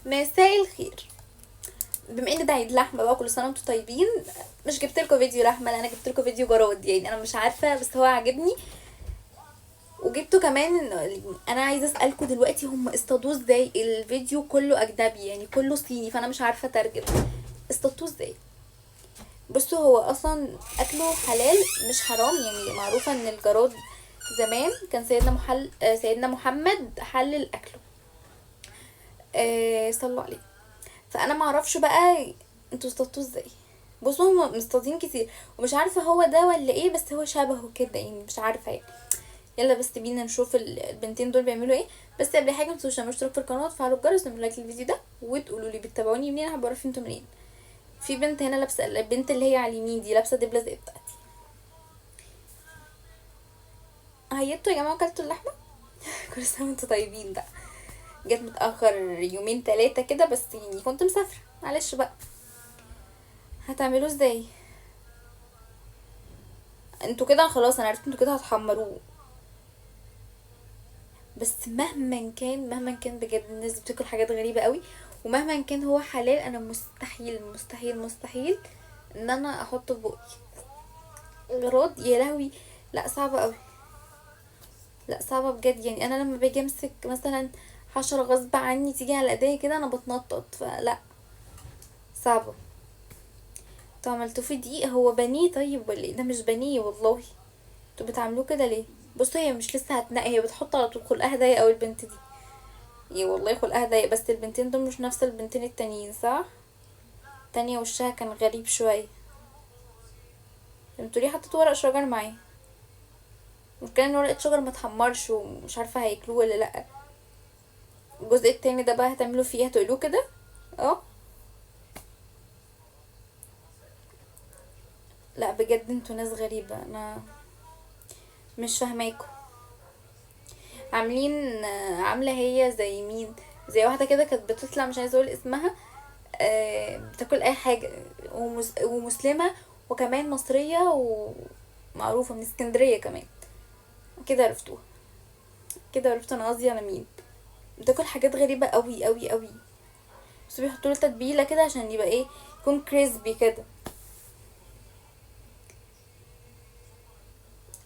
مساء الخير. بما ان ده عيد لحمه بقى، كل سنه وانتم طيبين. مش جبت لكم فيديو لحمه، لا انا جبت لكم فيديو جراد. يعني انا مش عارفه بس هو عجبني وجبته كمان. انا عايزه اسالكم دلوقتي، هم اصطادوه ازاي؟ الفيديو كله اجنبي يعني كله صيني، فانا مش عارفه اترجم. اصطادوه ازاي؟ بصوا، هو اصلا اكله حلال مش حرام. يعني معروفه ان الجراد زمان كان سيدنا محمد حلل اكله. صلوا عليه. فانا معرفش بقى انتوا اصطادتوه ازاي. بصوا، هم مصطادين كتير ومش عارفه هو ده ولا ايه، بس هو شبهه كده يعني، مش عارفه يعني. يلا بس بينا نشوف البنتين دول بيعملوا ايه. بس قبل حاجه متنسوش تعملوا اشتراك في القناه وتفعلوا الجرس وتعملوا لايك للفيديو ده وتقولوا لي بتتابعوني منين، انا بعرف انتوا منين. في بنت هنا لابسه، البنت اللي هي على اليمين دي لابسه دبله زي بتاعتي. هيتوا يا جماعه اكلتوا اللحمه؟ كل سنه وانتوا طيبين بقى. جت متاخر يومين تلاتة كده، بس يعني كنت مسافره، معلش بقى. هتعملوه ازاي؟ انتوا كده خلاص، انا عرفت انتوا كده هتحمروه. بس مهما كان بجد الناس بتاكل حاجات غريبة قوي. ومهما كان هو حلال، انا مستحيل مستحيل مستحيل ان انا احطه في بقي. غراض يا لهوي. لا صعبة قوي. لا صعبة بجد. يعني انا لما باجي امسك مثلا حشرة غصب عني تيجي على ايديا كده انا بتنطط، فلا. صعبة. انتوا عملتوه في دقيقة؟ هو بانيه طيب ولا ايه؟ ده مش بانيه والله. انتوا بتعملوه كده ليه؟ بصوا، هي مش لسه هتنقي، هي بتحط على طول. خلقها ضيق اوي البنت دي. ايه والله خلقها ضيق. بس البنتين دول مش نفس البنتين التانيين، صح؟ التانية وشها كان غريب شوية. انتوا ليه حطيتوا ورق شجر معاه؟ المشكلة ان ورق الشجر ما اتحمرش ومش عارفة هياكلوه ولا لأ. الجزء التاني ده بقى هتعملوا فيه، هتقلوه كده؟ اه. لا بجد انتوا ناس غريبة، انا مش فاهماكوا. عاملين عاملة هي زي مين؟ زي واحدة كده كانت بتطلع، مش عايزة اقول اسمها. بتاكل اي حاجة. ومسلمة. وكمان مصرية ومعروفة من اسكندرية كمان. كده عرفتوها. كده عرفت انا قصدي على مين. بتاكل حاجات غريبة قوي قوي قوي. بس بيحطوا له تتبيلة كده عشان يبقى ايه، يكون كريسبي كده.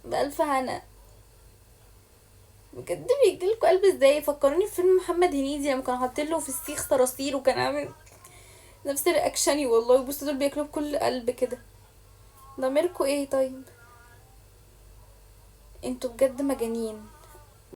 بألف هنا. بجد بيجيلكوا قلب ازاي؟ فكروني في فيلم محمد هنيدي لما كانوا حاطين له في السيخ صراصير وكان عامل نفس رياكشني والله. بصوا دول بياكلوا بكل قلب كده. ضميركوا ايه طيب؟ انتوا بجد مجانين.